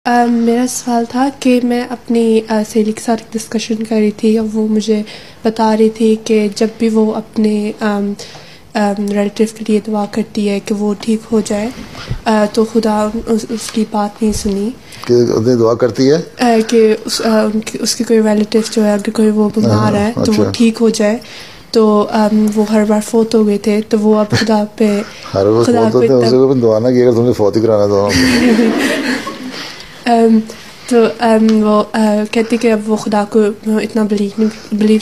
میرا سوال تھا کہ میں اپنی سہیلی کے ساتھ ڈسکشن کر رہی تھی اور وہ مجھے بتا رہی تھی کہ جب بھی وہ اپنے ریلیٹیو کے لیے دعا کرتی ہے کہ وہ ٹھیک ہو جائے تو خدا اس کی بات نہیں سنی. کہ دعا کرتی ہے کہ اس کی کوئی ریلیٹیو جو ہے اگر کوئی وہ بیمار ہے تو وہ ٹھیک ہو جائے تو وہ ہر بار فوت ہو گئے تھے تو وہ اب خدا پہ ہر بار فوت ہوتے ہیں، اسے دعا نہ کی اگر تم نے فوت ہی کرانا تھا. تو وہ کہتی کہ اب وہ خدا کو اتنا بلیو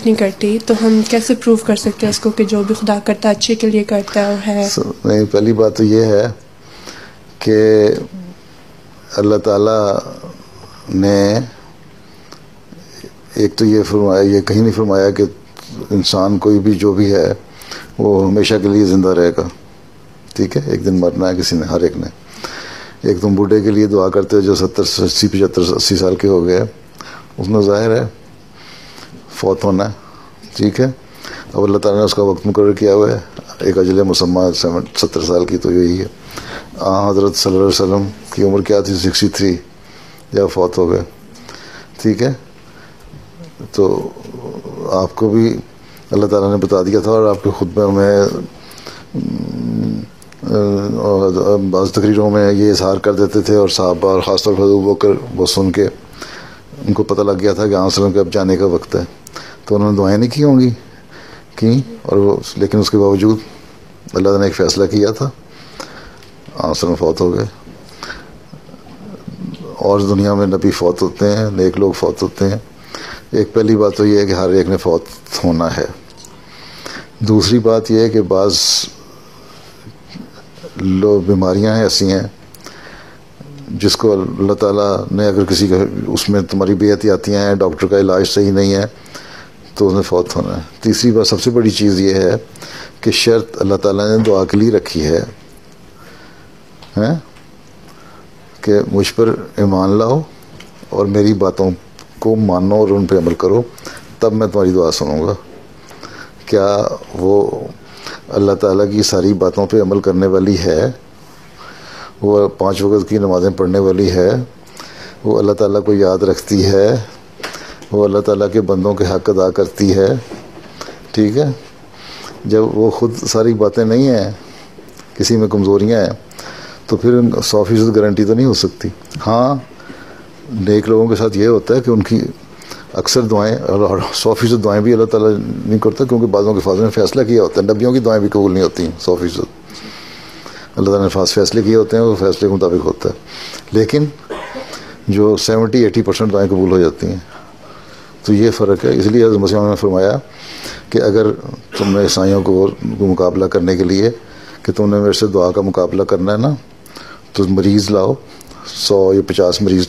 نہیں کرتی، تو ہم کیسے پروو کر سکتے ہیں اس کو کہ جو بھی خدا کرتا ہے اچھے کے لیے کرتا ہے اور ہے. نہیں، پہلی بات تو یہ ہے کہ اللہ تعالیٰ نے ایک تو یہ فرمایا، یہ کہیں نہیں فرمایا کہ انسان کوئی بھی جو بھی ہے وہ ہمیشہ کے لیے زندہ رہے گا. ٹھیک ہے، ایک دن مرنا ہے کسی نے، ہر ایک نے. ایک تم بوڑھے کے لیے دعا کرتے ہو جو 70 80 75 80 سال کے ہو گئے، اس میں ظاہر ہے فوت ہونا ہے. ٹھیک ہے، اب اللہ تعالیٰ نے اس کا وقت مقرر کیا ہوا ہے، ایک اجل مسمہ 70 سال کی، تو یہی ہے. حضرت صلی اللہ علیہ وسلم کی عمر کیا تھی؟ 63 جب فوت ہو گئے. ٹھیک ہے، تو آپ کو بھی اللہ تعالیٰ نے بتا دیا تھا، اور آپ کے خطبہ میں بعض تقریروں میں یہ اظہار کر دیتے تھے، اور صحابہ اور خاص طور پر ابو بکر وہ سن کے ان کو پتہ لگ گیا تھا کہ آن وسلم کے اب جانے کا وقت ہے، تو انہوں نے دعائیں نہیں کی ہوں گی، کی، اور وہ لیکن اس کے باوجود اللہ نے ایک فیصلہ کیا تھا، آن وسلم فوت ہو گئے. اور دنیا میں نبی فوت ہوتے ہیں، نیک لوگ فوت ہوتے ہیں. ایک پہلی بات تو یہ ہے کہ ہر ایک نے فوت ہونا ہے. دوسری بات یہ ہے کہ بعض بیماریاں ہیں ایسی ہیں جس کو اللہ تعالیٰ نے، اگر کسی کا اس میں تمہاری بے احتیاطیاں ہیں، ڈاکٹر کا علاج صحیح نہیں ہے، تو اس نے فوت ہونا ہے. تیسری بات سب سے بڑی چیز یہ ہے کہ شرط اللہ تعالیٰ نے دعا کے لیے رکھی ہے کہ مجھ پر ایمان لاؤ اور میری باتوں کو مانو اور ان پہ عمل کرو، تب میں تمہاری دعا سنوں گا. کیا وہ اللہ تعالیٰ کی ساری باتوں پہ عمل کرنے والی ہے؟ وہ 5 وقت کی نمازیں پڑھنے والی ہے؟ وہ اللہ تعالیٰ کو یاد رکھتی ہے؟ وہ اللہ تعالیٰ کے بندوں کے حق ادا کرتی ہے؟ ٹھیک ہے، جب وہ خود ساری باتیں نہیں ہیں، کسی میں کمزوریاں ہیں، تو پھر 100% گارنٹی تو نہیں ہو سکتی. ہاں، نیک لوگوں کے ساتھ یہ ہوتا ہے کہ ان کی اکثر دعائیں، اور 100% دعائیں بھی اللہ تعالیٰ نہیں کرتا، کیونکہ بعضوں کے فاضل نے فیصلہ کیا ہوتا ہے. نبیوں کی دعائیں بھی قبول نہیں ہوتی 100%. اللہ تعالیٰ نے فیصلے کیے ہوتے ہیں، وہ فیصلے کے مطابق ہوتا ہے. لیکن جو 70-80% دعائیں قبول ہو جاتی ہیں. تو یہ فرق ہے. اس لیے حضرت مسیح نے فرمایا کہ اگر تم نے عیسائیوں کو مقابلہ کرنے کے لیے کہ تم نے میرے سے دعا کا مقابلہ کرنا ہے نا، تو مریض لاؤ، 100 یا 50 مریض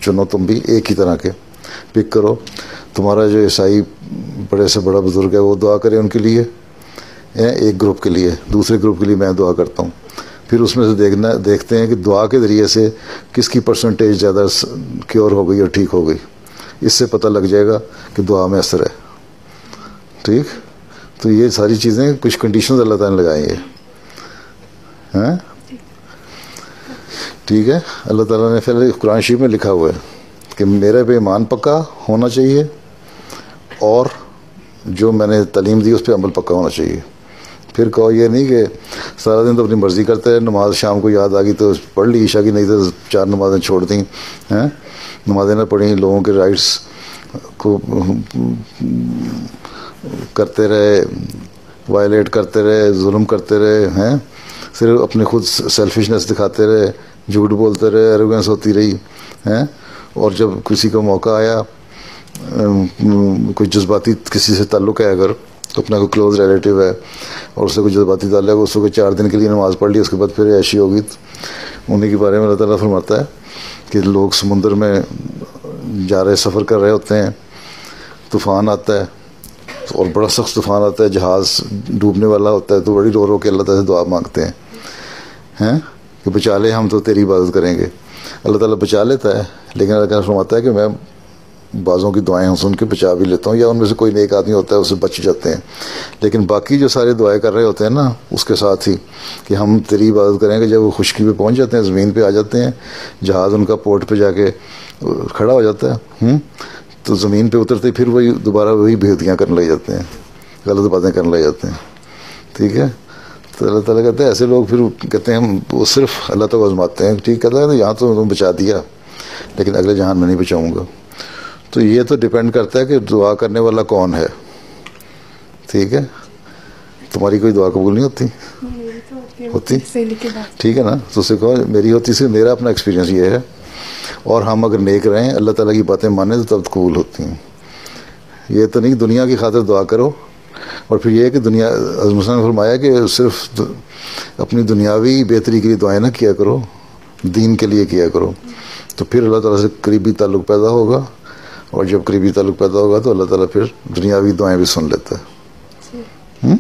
چنو، تم بھی ایک ہی طرح کے پک کرو. تمہارا جو عیسائی بڑے سے بڑا بزرگ ہے وہ دعا کرے ان کے لیے، ایک گروپ کے لیے، دوسرے گروپ کے لیے میں دعا کرتا ہوں. پھر اس میں سے دیکھتے ہیں کہ دعا کے ذریعے سے کس کی پرسنٹیج زیادہ کیور ہو گئی اور ٹھیک ہو گئی. اس سے پتہ لگ جائے گا کہ دعا میں اثر ہے. ٹھیک، تو یہ ساری چیزیں کچھ کنڈیشنز اللہ تعالیٰ نے لگائی ہیں. ٹھیک ہے، اللہ تعالیٰ نے پھر قرآن شریف میں لکھا ہوا ہے کہ میرے پہ ایمان پکا ہونا چاہیے، اور جو میں نے تعلیم دی اس پہ عمل پکا ہونا چاہیے. پھر کہو یہ نہیں کہ سارا دن تو اپنی مرضی کرتے رہے، نماز شام کو یاد آ گئی تو پڑھ لی، عشاء کی نہیں تو 4 نمازیں چھوڑ دیں، نمازیں نہ پڑھیں، لوگوں کے رائٹس کو کرتے رہے، وائلیٹ کرتے رہے، ظلم کرتے رہے، صرف اپنے خود سیلفشنس دکھاتے رہے، جھوٹ بولتے رہے، ایروگنس ہوتی رہی. اور جب کسی کا موقع آیا، کوئی جذباتی کسی سے تعلق ہے، اگر اپنا کوئی کلوز ریلیٹیو ہے اور اس سے کوئی جذباتی تعلق ہے، اس کو 4 دن کے لیے نماز پڑھ لی، اس کے بعد پھر ایشی ہوگی. انہیں کے بارے میں اللہ تعالیٰ فرماتا ہے کہ لوگ سمندر میں جا رہے، سفر کر رہے ہوتے ہیں، طوفان آتا ہے اور بڑا سخت طوفان آتا ہے، جہاز ڈوبنے والا ہوتا ہے، تو بڑی رو رو کے اللہ تعالیٰ سے دعا مانگتے ہیں کہ بچا لے، ہم تو تیری عبادت کریں گے. اللہ تعالیٰ بچا لیتا ہے، لیکن اللہ تعالیٰ فرماتا ہے کہ میں بعضوں کی دعائیں سن کے بچا بھی لیتا ہوں, یا ان میں سے کوئی نیک آدمی ہوتا ہے اسے بچ جاتے ہیں. لیکن باقی جو سارے دعائیں کر رہے ہوتے ہیں نا, اس کے ساتھ ہی کہ ہم تیری عبادت کریں گے, جب وہ خشکی پہ پہنچ جاتے ہیں, زمین پہ آ جاتے ہیں, جہاز ان کا پورٹ پہ جا کے کھڑا ہو جاتا ہے, تو زمین پہ اترتے پھر وہی دوبارہ وہی بےحدیاں کرنے لگ جاتے ہیں, غلط باتیں کرنے لگ جاتے ہیں. ٹھیک ہے, تو اللہ تعالیٰ کہتے ہیں ایسے لوگ پھر کہتے ہیں ہم وہ صرف اللہ تعالیٰ کو آزماتے ہیں. ٹھیک کہتا ہے, تو یہاں تو بچا دیا لیکن اگلے جہان میں نہیں بچاؤں گا. تو یہ تو ڈپینڈ کرتا ہے کہ دعا کرنے والا کون ہے. ٹھیک ہے, تمہاری کوئی دعا قبول نہیں ہوتی؟ ٹھیک ہے نا, تو اسے کہو میری ہوتی سے. میرا اپنا ایکسپیرینس یہ ہے, اور ہم اگر نیک رہیں, اللہ تعالیٰ کی باتیں مانیں تو تب قبول ہوتی ہیں. یہ تو نہیں دنیا کی خاطر دعا کرو, اور پھر یہ ہے کہ دنیا, حضرت مسلم نے فرمایا کہ صرف اپنی دنیاوی بہتری کے لیے دعائیں نہ کیا کرو, دین کے لیے کیا کرو, تو پھر اللہ تعالیٰ سے قریبی تعلق پیدا ہوگا. اور جب قریبی تعلق پیدا ہوگا تو اللہ تعالیٰ پھر دنیاوی دعائیں بھی سن لیتا ہے.